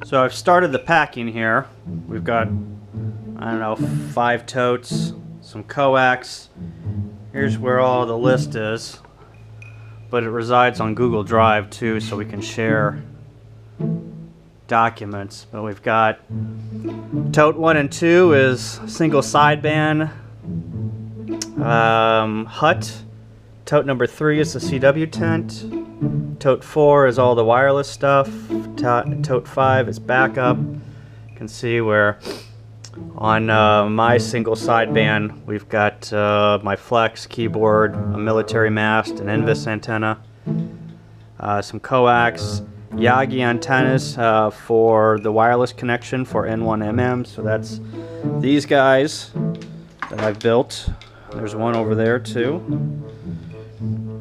So I've started the packing here. We've got, I don't know, 5 totes, some coax. Here's where all the list is, but it resides on Google Drive too, so we can share documents. But we've got tote 1 and 2 is single sideband hut. Tote number 3 is the CW tent. Tote 4 is all the wireless stuff. Tote 5 is backup. You can see where on my single sideband we've got my flex keyboard, a military mast, an NVIS antenna, some coax, Yagi antennas for the wireless connection for N1MM. So that's these guys that I've built. There's one over there too.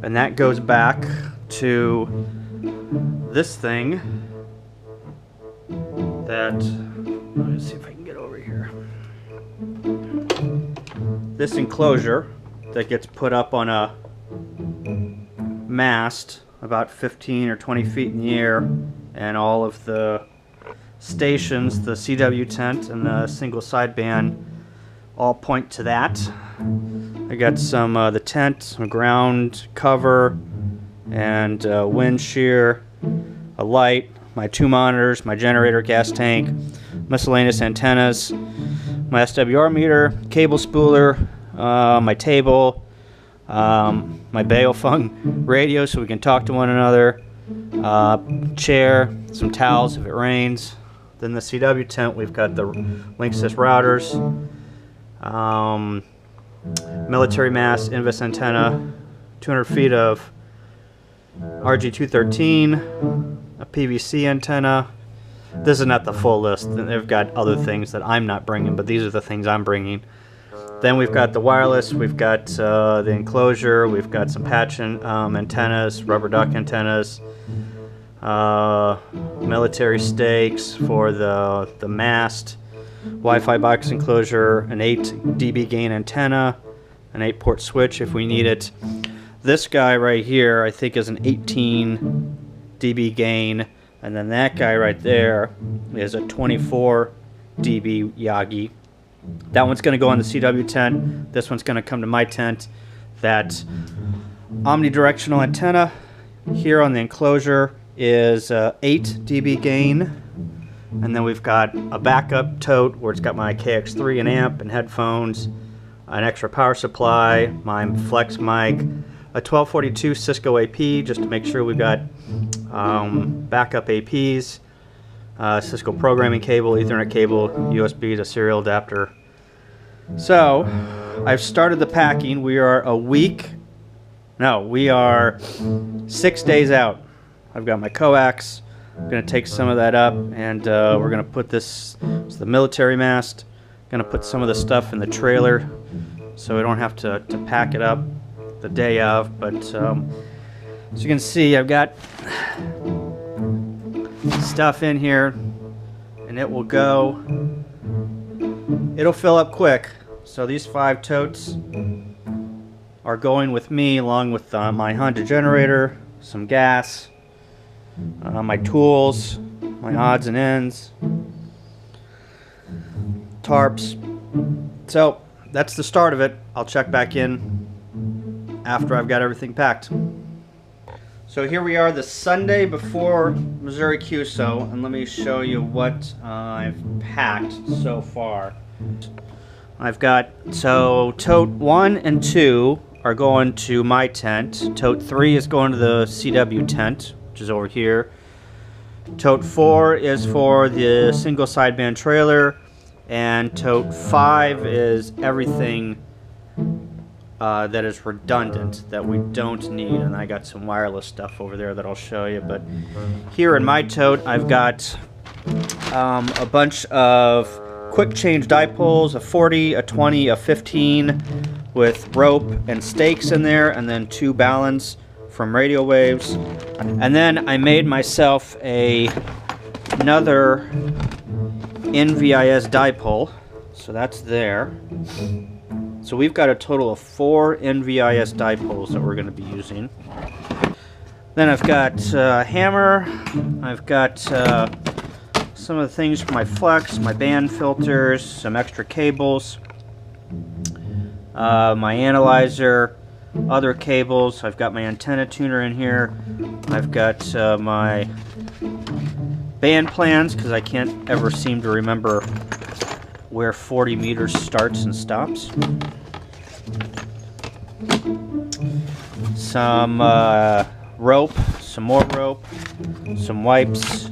And that goes back to this thing that, let me see if I can get over here. This enclosure that gets put up on a mast about 15 or 20 feet in the air, and all of the stations, the CW tent and the single sideband, all point to that. I got some the tent, some ground cover, and wind shear, a light, my 2 monitors, my generator, gas tank, miscellaneous antennas, my SWR meter, cable spooler, my table, my Baofeng radio so we can talk to one another, chair, some towels if it rains. Then the CW tent, we've got the Linksys routers, military mast, NVIS antenna, 200 feet of RG213, a PVC antenna. This is not the full list. They've got other things that I'm not bringing, but these are the things I'm bringing. Then we've got the wireless, we've got the enclosure, we've got some patch antennas, rubber duck antennas, military stakes for the mast, Wi-Fi box enclosure, an 8 dB gain antenna, an 8-port switch if we need it. This guy right here I think is an 18 dB gain, and then that guy right there is a 24 dB Yagi. That one's going to go on the CW tent. This one's going to come to my tent. That omnidirectional antenna here on the enclosure is 8 dB gain. And then we've got a backup tote where it's got my KX3 and amp and headphones, an extra power supply, my flex mic, a 1242 Cisco AP just to make sure we've got backup APs, Cisco programming cable, Ethernet cable, USB to serial adapter. So I've started the packing. We are we are 6 days out. I've got my coax. I'm going to take some of that up, and we're going to put this, it's the military mast, going to put some of the stuff in the trailer so we don't have to pack it up the day of. But as you can see, I've got stuff in here, and it will go, it'll fill up quick. So these 5 totes are going with me, along with my Honda generator, some gas, my tools, my odds and ends, tarps. So that's the start of it. I'll check back in after I've got everything packed. So here we are the Sunday before Missouri QSO, and let me show you what I've packed so far. I've got, so tote 1 and 2 are going to my tent. Tote 3 is going to the CW tent, which is over here. Tote 4 is for the single sideband trailer, and tote 5 is everything that is redundant that we don't need. And I got some wireless stuff over there that I'll show you. But here in my tote, I've got a bunch of quick change dipoles, a 40, a 20, a 15 with rope and stakes in there, and then 2 balance from radio waves. And then I made myself another NVIS dipole, so that's there. So we've got a total of 4 NVIS dipoles that we're going to be using. Then I've got a hammer, I've got some of the things for my flex, my band filters, some extra cables, my analyzer, other cables. I've got my antenna tuner in here. I've got my band plans, because I can't ever seem to remember where 40 meters starts and stops. Some rope, some more rope, some wipes.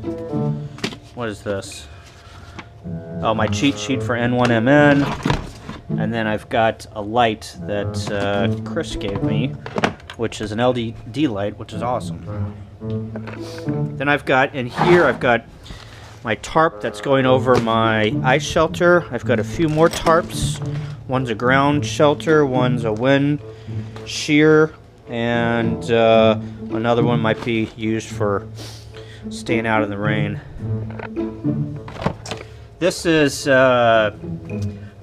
What is this? Oh, my cheat sheet for N1MN. And then I've got a light that Chris gave me, which is an LED light, which is awesome. Then I've got, in here, I've got my tarp that's going over my ice shelter. I've got a few more tarps. One's a ground shelter, one's a wind shear, and another one might be used for staying out in the rain. This is, I'm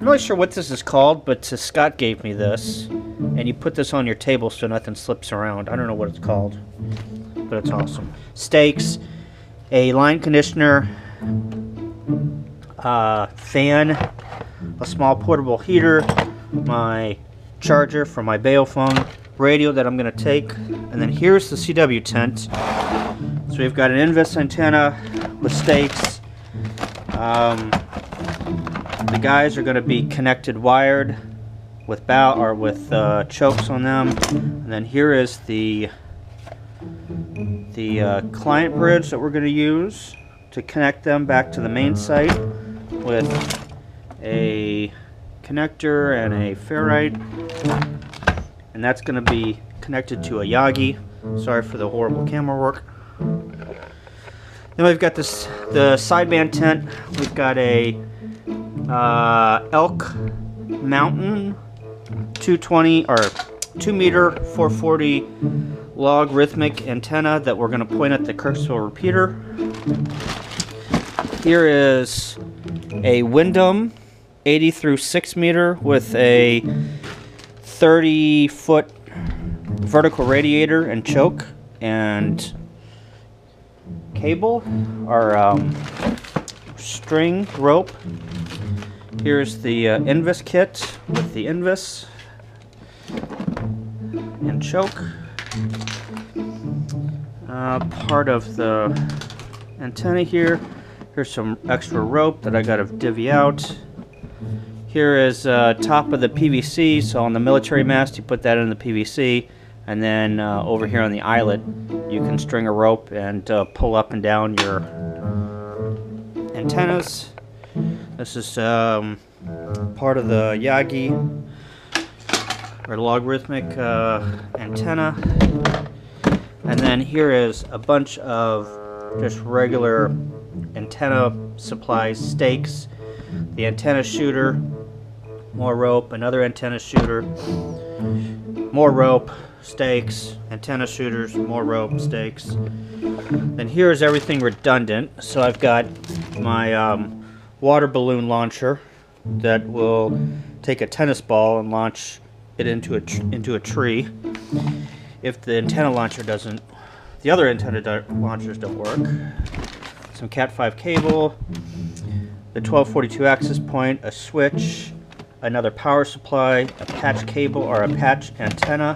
not really sure what this is called, but Scott gave me this, and you put this on your table so nothing slips around. I don't know what it's called, but it's awesome. Stakes, a line conditioner, fan, a small portable heater, my charger for my Baophone, radio that I'm going to take, and then here's the CW tent. So we've got an Invis antenna with stakes. The guys are going to be connected wired with chokes on them, and then here is the client bridge that we're going to use to connect them back to the main site with a connector and a ferrite, and that's going to be connected to a Yagi. Sorry for the horrible camera work. Then we've got the sideband tent. We've got a Elk Mountain 220 or 2 meter 440 logarithmic antenna that we're going to point at the Kirksville repeater. Here is a Wyndham 80 through 6 meter with a 30-foot vertical radiator and choke and cable or string rope. Here's the Invis kit with the Invis and choke. Part of the antenna here. Here's some extra rope that I got to divvy out. Here is top of the PVC, so on the military mast you put that in the PVC, and then over here on the eyelet you can string a rope and pull up and down your antennas. This is part of the Yagi or logarithmic antenna. And then here is a bunch of just regular antenna supplies, stakes, the antenna shooter, more rope, another antenna shooter, more rope, stakes, antenna shooters, more rope, stakes. Then here is everything redundant. So I've got my water balloon launcher that will take a tennis ball and launch it into a tree. If the antenna launcher doesn't, the other antenna launchers don't work. Some Cat 5 cable, the 1242 access point, a switch, another power supply, a patch cable or a patch antenna,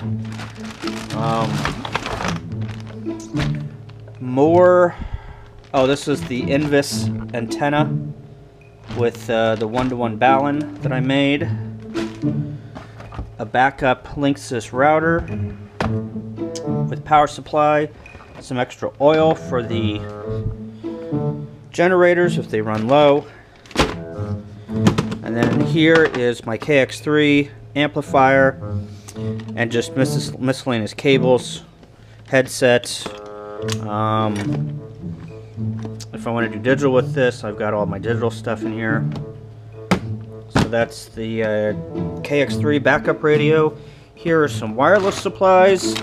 more. Oh, this is the Invis antenna with the 1-to-1 balun that I made. A backup Linksys router with power supply, some extra oil for the generators if they run low. And then here is my KX3 amplifier and just miscellaneous cables, headset. If I want to do digital with this, I've got all my digital stuff in here. So that's the KX3 backup radio. Here are some wireless supplies,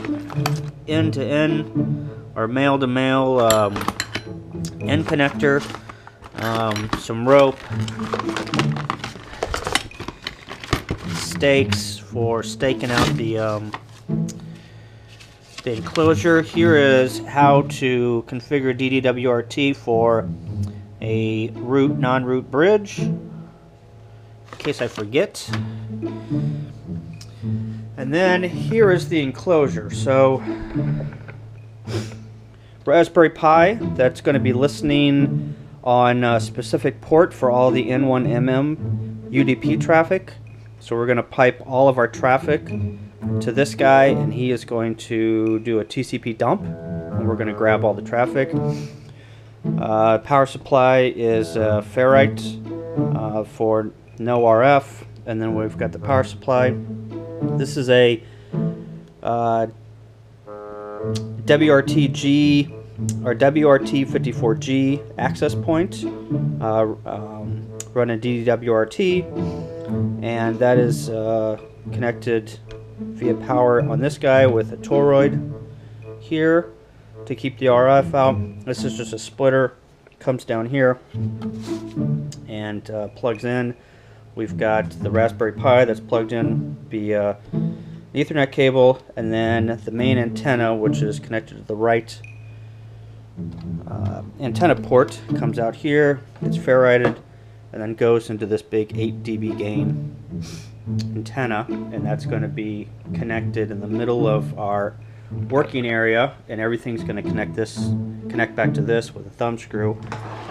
end-to-end or male-to-male end connector, some rope, stakes for staking out the enclosure. Here is how to configure DDWRT for a root, non-root bridge, in case I forget. And then here is the enclosure. So, Raspberry Pi, that's going to be listening on a specific port for all the N1MM UDP traffic. So we're going to pipe all of our traffic to this guy, and he is going to do a TCP dump, and we're going to grab all the traffic. Power supply is ferrite for no RF, and then we've got the power supply. This is a WRTG or WRT54G access point running DDWRT, and that is connected via power on this guy with a toroid here to keep the RF out. This is just a splitter, comes down here and plugs in. We've got the Raspberry Pi that's plugged in via Ethernet cable, and then the main antenna, which is connected to the right antenna port, comes out here. It's ferrited and then goes into this big 8 dB gain antenna, and that's going to be connected in the middle of our working area, and everything's going to connect back to this with a thumb screw.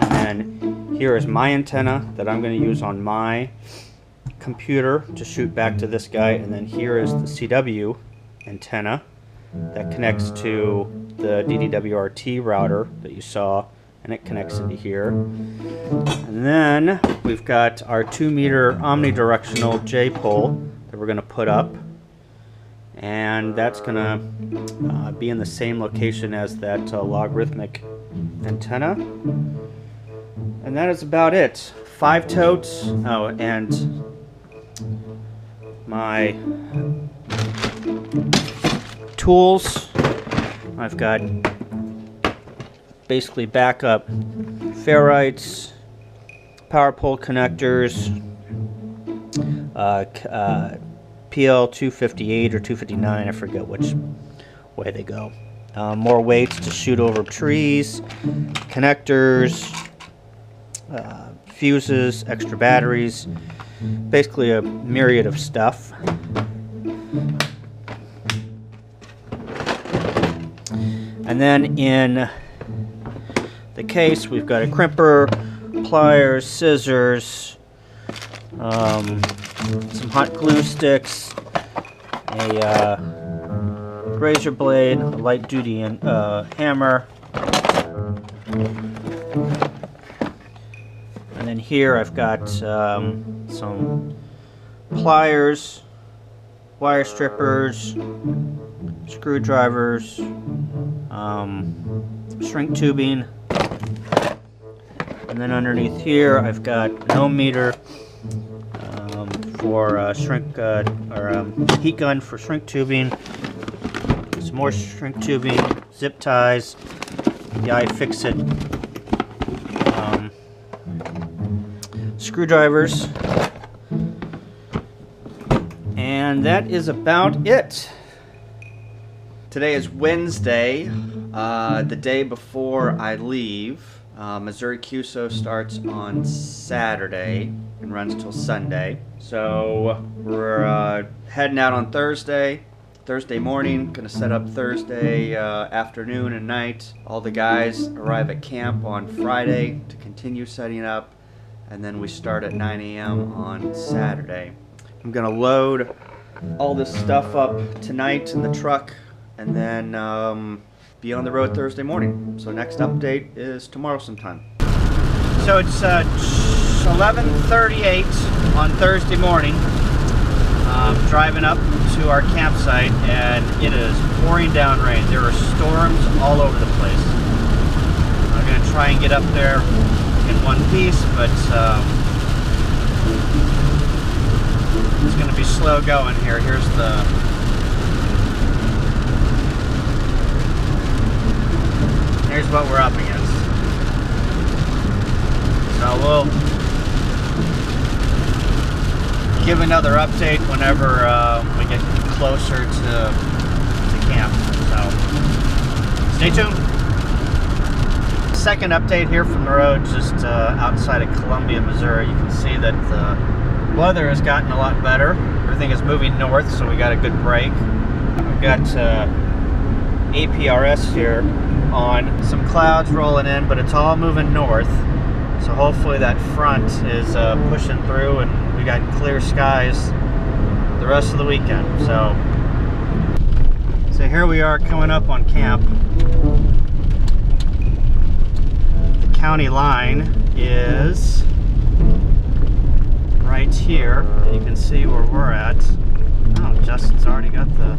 And then here is my antenna that I'm going to use on my computer to shoot back to this guy, and then here is the CW antenna that connects to the DDWRT router that you saw, and it connects into here. And then we've got our 2-meter omnidirectional J-pole that we're going to put up, and that's going to be in the same location as that logarithmic antenna. And that is about it. 5 totes. Oh, and my tools. I've got basically backup ferrites, power pole connectors, PL258 or 259, I forget which way they go. More weights to shoot over trees, connectors, fuses, extra batteries, basically a myriad of stuff. And then in the case, we've got a crimper, pliers, scissors, some hot glue sticks, a razor blade, a light duty hammer, and then here I've got some pliers, wire strippers, screwdrivers, shrink tubing, and then underneath here I've got an ohm meter for shrink or heat gun for shrink tubing, some more shrink tubing, zip ties, the iFixit screwdrivers, and that is about it. Today is Wednesday, the day before I leave. Missouri QSO starts on Saturday and runs till Sunday. So we're heading out on Thursday morning, gonna set up Thursday afternoon and night. All the guys arrive at camp on Friday to continue setting up, and then we start at 9 a.m. on Saturday. I'm gonna load all this stuff up tonight in the truck, and then be on the road Thursday morning. So next update is tomorrow sometime. So it's 11:38 on Thursday morning. Driving up to our campsite, and it is pouring down rain. There are storms all over the place. I'm going to try and get up there in one piece, but it's going to be slow going here. Here's what we're up against. So we'll give another update whenever we get closer to camp. So stay tuned. second update here from the road just outside of Columbia, Missouri. You can see that the weather has gotten a lot better. Everything is moving north, so we got a good break. We've got APRS here on. Some clouds rolling in, but it's all moving north. So hopefully that front is pushing through and we got clear skies the rest of the weekend. So here we are coming up on camp. The county line is right here. You can see where we're at. Oh, Justin's already got the